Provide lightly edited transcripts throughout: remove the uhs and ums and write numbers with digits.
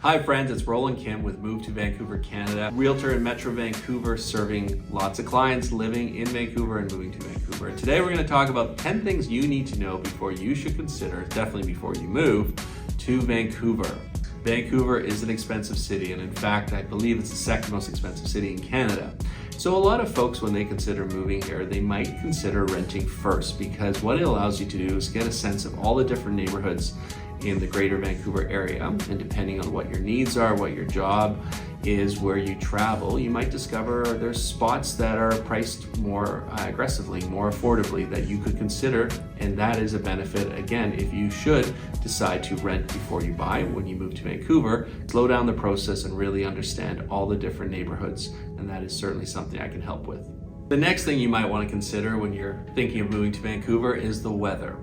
Hi friends, it's Roland Kim with Move to Vancouver, Canada, realtor in Metro Vancouver, serving lots of clients living in Vancouver and moving to Vancouver. Today we're going to talk about 10 things you need to know before you should consider, definitely before you move, to Vancouver. Vancouver is an expensive city, and in fact, I believe it's the second most expensive city in Canada. So a lot of folks, when they consider moving here, they might consider renting first, because what it allows you to do is get a sense of all the different neighborhoods in the greater Vancouver area, and depending on what your needs are, what your job is, where you travel, you might discover there's spots that are priced more aggressively, more affordably, that you could consider, and that is a benefit, again, if you should decide to rent before you buy when you move to Vancouver. Slow down the process and really understand all the different neighborhoods, and that is certainly something I can help with. The next thing you might want to consider when you're thinking of moving to Vancouver is the weather.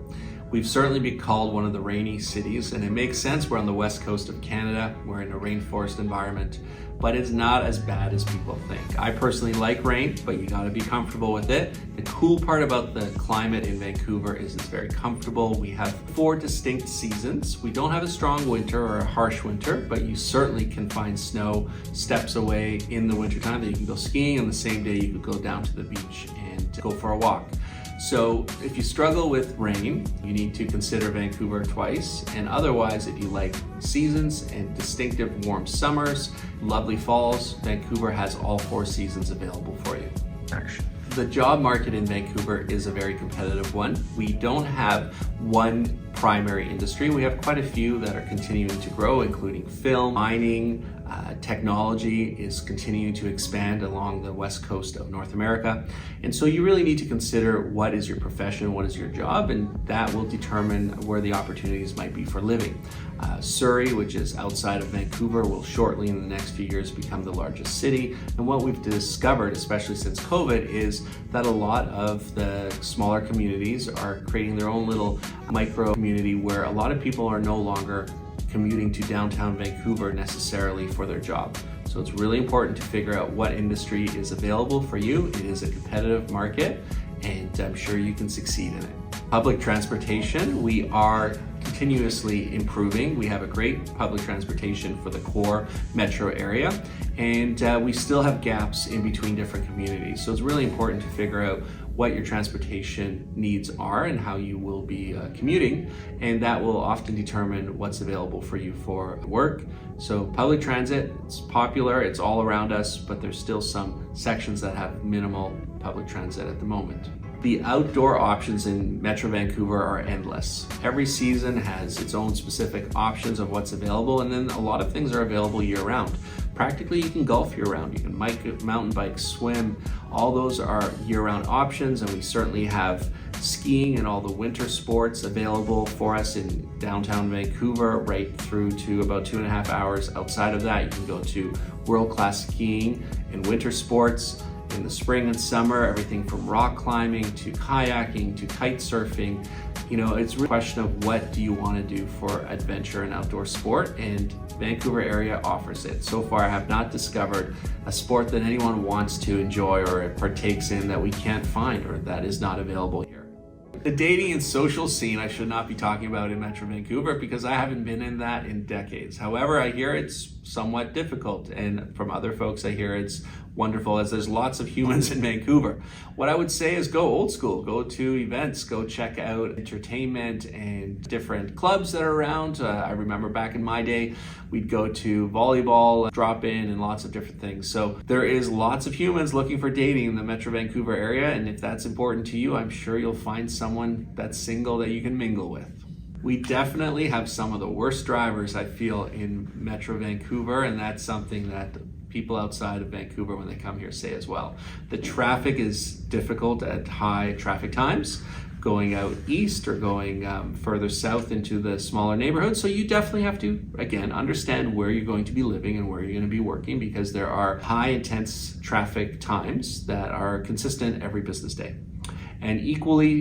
We've certainly been called one of the rainy cities, and it makes sense. We're on the west coast of Canada. We're in a rainforest environment, but it's not as bad as people think. I personally like rain, but you gotta be comfortable with it. The cool part about the climate in Vancouver is it's very comfortable. We have 4 distinct seasons. We don't have a strong winter or a harsh winter, but you certainly can find snow steps away in the wintertime that you can go skiing, and the same day you could go down to the beach and go for a walk. So if you struggle with rain, you need to consider Vancouver twice. And otherwise, if you like seasons and distinctive warm summers, lovely falls, Vancouver has all 4 seasons available for you. The job market in Vancouver is a very competitive one. We don't have one primary industry. We have quite a few that are continuing to grow, including film, mining, technology is continuing to expand along the west coast of North America. And so you really need to consider what is your profession, what is your job, and that will determine where the opportunities might be for living. Surrey, which is outside of Vancouver, will shortly in the next few years become the largest city. And what we've discovered, especially since COVID, is that a lot of the smaller communities are creating their own little micro community where a lot of people are no longer commuting to downtown Vancouver necessarily for their job. So it's really important to figure out what industry is available for you. It is a competitive market, and I'm sure you can succeed in it. Public transportation, we are continuously improving. We have a great public transportation for the core metro area, and we still have gaps in between different communities. So it's really important to figure out what your transportation needs are and how you will be commuting, and that will often determine what's available for you for work. So public transit, it's popular, it's all around us, but there's still some sections that have minimal public transit at the moment. The outdoor options in Metro Vancouver are endless. Every season has its own specific options of what's available, and then a lot of things are available year-round. Practically, you can golf year-round, you can mountain bike, swim, all those are year-round options, and we certainly have skiing and all the winter sports available for us in downtown Vancouver, right through to about 2.5 hours outside of that. You can go to world-class skiing and winter sports in the spring and summer, everything from rock climbing to kayaking to kite surfing. You know, it's really a question of what do you want to do for adventure and outdoor sport, and Vancouver area offers it. So far, I have not discovered a sport that anyone wants to enjoy or partakes in that we can't find or that is not available here. The dating and social scene I should not be talking about in Metro Vancouver because I haven't been in that in decades. However, I hear it's somewhat difficult, and from other folks I hear it's wonderful, as there's lots of humans in Vancouver. What I would say is go old school, go to events, go check out entertainment and different clubs that are around. I remember back in my day, we'd go to volleyball, drop in, and lots of different things. So there is lots of humans looking for dating in the Metro Vancouver area, and if that's important to you, I'm sure you'll find someone that's single that you can mingle with. We definitely have some of the worst drivers, I feel, in Metro Vancouver, and that's something that people outside of Vancouver, when they come here, say as well. The traffic is difficult at high traffic times, going out east or going further south into the smaller neighborhoods. So you definitely have to, again, understand where you're going to be living and where you're going to be working, because there are high intense traffic times that are consistent every business day. And equally,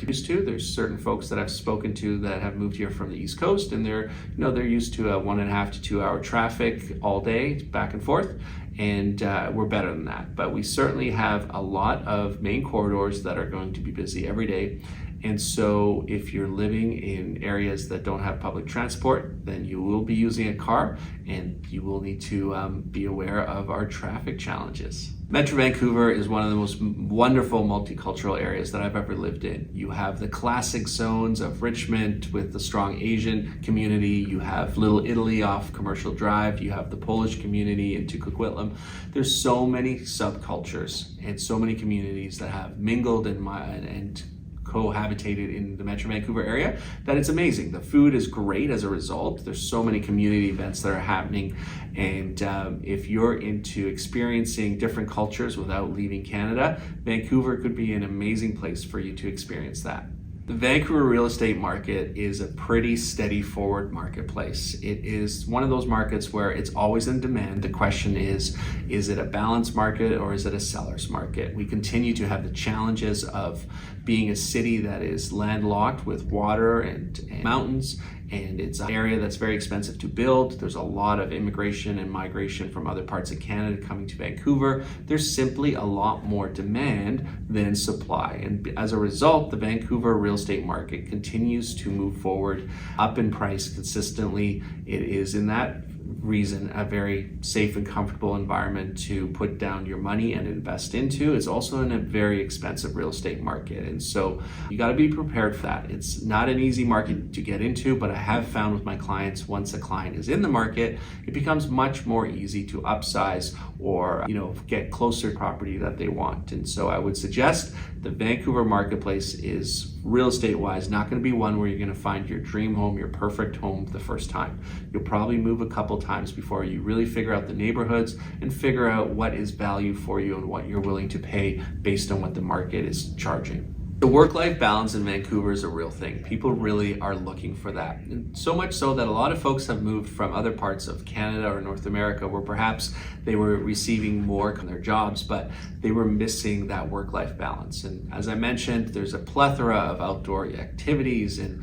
used to, there's certain folks that I've spoken to that have moved here from the East Coast, and they're used to a 1.5 to 2 hour traffic all day, back and forth, and we're better than that. But we certainly have a lot of main corridors that are going to be busy every day, And so if you're living in areas that don't have public transport, then you will be using a car, and you will need to be aware of our traffic challenges. Metro Vancouver is one of the most wonderful multicultural areas that I've ever lived in. You have the classic zones of Richmond with the strong Asian community. You have Little Italy off Commercial Drive. You have the Polish community into Coquitlam. There's so many subcultures and so many communities that have mingled and cohabitated in the Metro Vancouver area that it's amazing. The food is great as a result. There's so many community events that are happening, and if you're into experiencing different cultures without leaving Canada, Vancouver could be an amazing place for you to experience that. The Vancouver real estate market is a pretty steady forward marketplace. It is one of those markets where it's always in demand. The question is it a balanced market or is it a seller's market? We continue to have the challenges of being a city that is landlocked with water and mountains, and it's an area that's very expensive to build. There's a lot of immigration and migration from other parts of Canada coming to Vancouver. There's simply a lot more demand than supply. And as a result, the Vancouver real estate market continues to move forward up in price consistently. It is in that reason a very safe and comfortable environment to put down your money and invest into. It's also in a very expensive real estate market, and so you got to be prepared for that. It's not an easy market to get into, but I have found with my clients, once a client is in the market, it becomes much more easy to upsize or get closer to property that they want. And so I would suggest the Vancouver marketplace is, real estate wise, not going to be one where you're going to find your dream home, your perfect home the first time. You'll probably move a couple times before you really figure out the neighborhoods and figure out what is value for you and what you're willing to pay based on what the market is charging. The work-life balance in Vancouver is a real thing. People really are looking for that. And so much so that a lot of folks have moved from other parts of Canada or North America where perhaps they were receiving more from their jobs, but they were missing that work-life balance. And as I mentioned, there's a plethora of outdoor activities and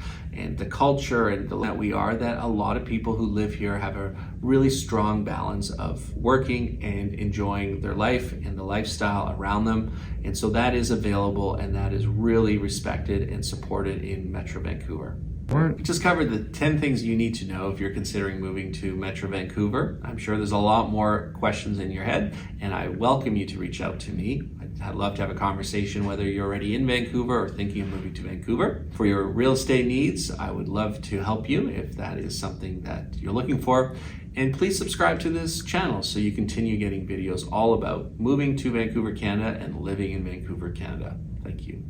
the culture and that we are, that a lot of people who live here have a really strong balance of working and enjoying their life and the lifestyle around them. And so that is available, and that is really respected and supported in Metro Vancouver. We just covered the 10 things you need to know if you're considering moving to Metro Vancouver. I'm sure there's a lot more questions in your head, and I welcome you to reach out to me. I'd love to have a conversation whether you're already in Vancouver or thinking of moving to Vancouver. For your real estate needs, I would love to help you if that is something that you're looking for. And please subscribe to this channel so you continue getting videos all about moving to Vancouver, Canada and living in Vancouver, Canada. Thank you.